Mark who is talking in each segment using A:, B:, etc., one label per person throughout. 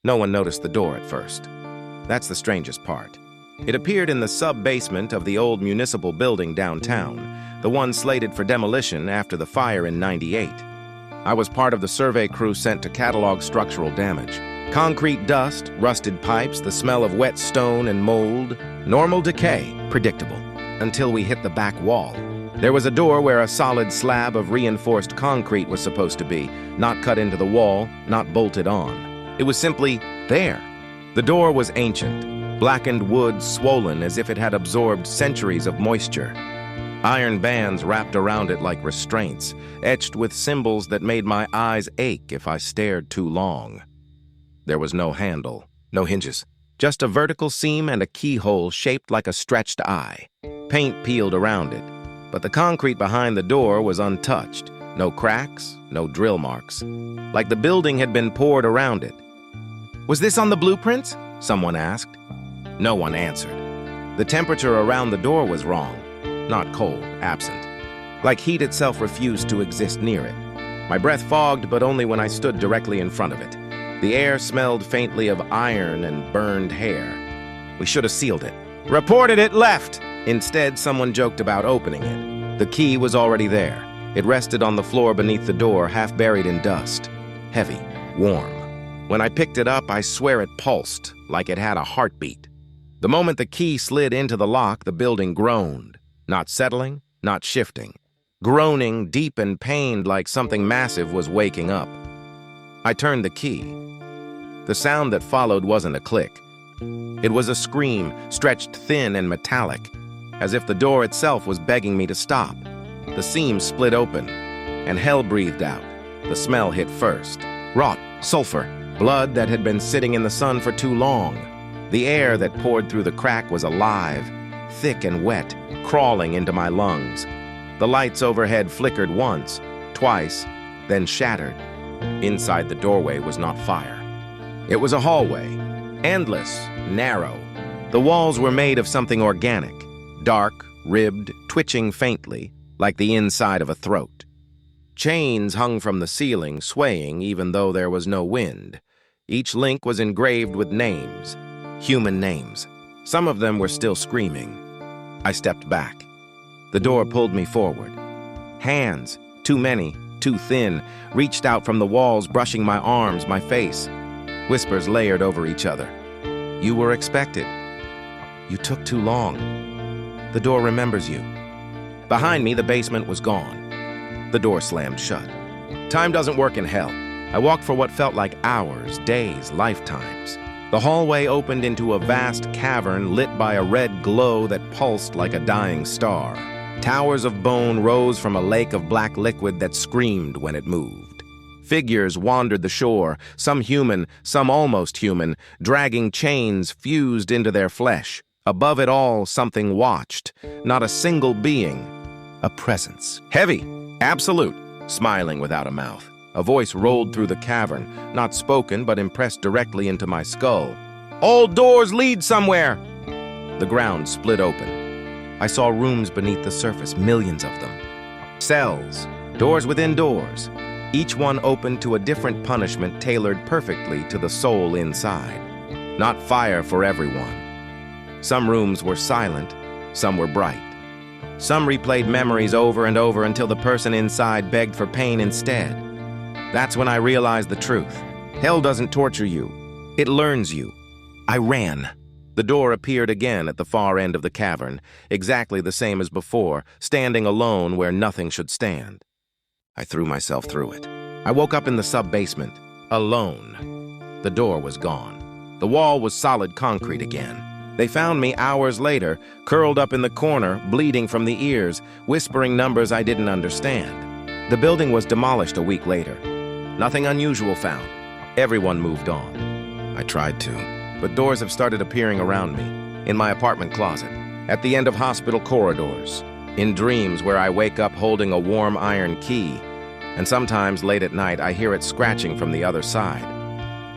A: No one noticed the door at first. That's the strangest part. It appeared in the sub-basement of the old municipal building downtown, the one slated for demolition after the fire in '98. I was part of the survey crew sent to catalog structural damage. Concrete dust, rusted pipes, the smell of wet stone and mold. Normal decay, predictable, until we hit the back wall. There was a door where a solid slab of reinforced concrete was supposed to be, not cut into the wall, not bolted on. It was simply there. The door was ancient, blackened wood swollen as if it had absorbed centuries of moisture. Iron bands wrapped around it like restraints, etched with symbols that made my eyes ache if I stared too long. There was no handle, no hinges, just a vertical seam and a keyhole shaped like a stretched eye. Paint peeled around it, but the concrete behind the door was untouched. No cracks, no drill marks, like the building had been poured around it. "Was this on the blueprints?" someone asked. No one answered. The temperature around the door was wrong. Not cold, absent. Like heat itself refused to exist near it. My breath fogged, but only when I stood directly in front of it. The air smelled faintly of iron and burned hair. We should have sealed it. "Reported it left!" Instead, someone joked about opening it. The key was already there. It rested on the floor beneath the door, half buried in dust. Heavy, warm. When I picked it up, I swear it pulsed, like it had a heartbeat. The moment the key slid into the lock, the building groaned. Not settling, not shifting. Groaning, deep and pained like something massive was waking up. I turned the key. The sound that followed wasn't a click. It was a scream, stretched thin and metallic, as if the door itself was begging me to stop. The seam split open, and hell breathed out. The smell hit first. Rot, sulfur, blood that had been sitting in the sun for too long. The air that poured through the crack was alive, thick and wet, crawling into my lungs. The lights overhead flickered once, twice, then shattered. Inside the doorway was not fire. It was a hallway, endless, narrow. The walls were made of something organic, dark, ribbed, twitching faintly, like the inside of a throat. Chains hung from the ceiling, swaying even though there was no wind. Each link was engraved with names, human names. Some of them were still screaming. I stepped back. The door pulled me forward. Hands, too many, too thin, reached out from the walls, brushing my arms, my face. Whispers layered over each other. "You were expected. You took too long. The door remembers you." Behind me, the basement was gone. The door slammed shut. Time doesn't work in hell. I walked for what felt like hours, days, lifetimes. The hallway opened into a vast cavern lit by a red glow that pulsed like a dying star. Towers of bone rose from a lake of black liquid that screamed when it moved. Figures wandered the shore, some human, some almost human, dragging chains fused into their flesh. Above it all, something watched. Not a single being. A presence. Heavy, absolute, smiling without a mouth. A voice rolled through the cavern, not spoken but impressed directly into my skull. "All doors lead somewhere!" The ground split open. I saw rooms beneath the surface, millions of them. Cells, doors within doors. Each one open to a different punishment tailored perfectly to the soul inside. Not fire for everyone. Some rooms were silent, some were bright. Some replayed memories over and over until the person inside begged for pain instead. That's when I realized the truth. Hell doesn't torture you. It learns you. I ran. The door appeared again at the far end of the cavern, exactly the same as before, standing alone where nothing should stand. I threw myself through it. I woke up in the sub-basement, alone. The door was gone. The wall was solid concrete again. They found me hours later, curled up in the corner, bleeding from the ears, whispering numbers I didn't understand. The building was demolished a week later. Nothing unusual found. Everyone moved on. I tried to, but doors have started appearing around me, in my apartment closet, at the end of hospital corridors, in dreams where I wake up holding a warm iron key, and sometimes late at night I hear it scratching from the other side.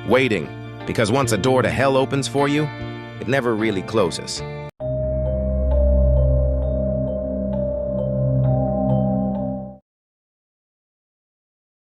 A: Waiting, because once a door to hell opens for you, it never really closes.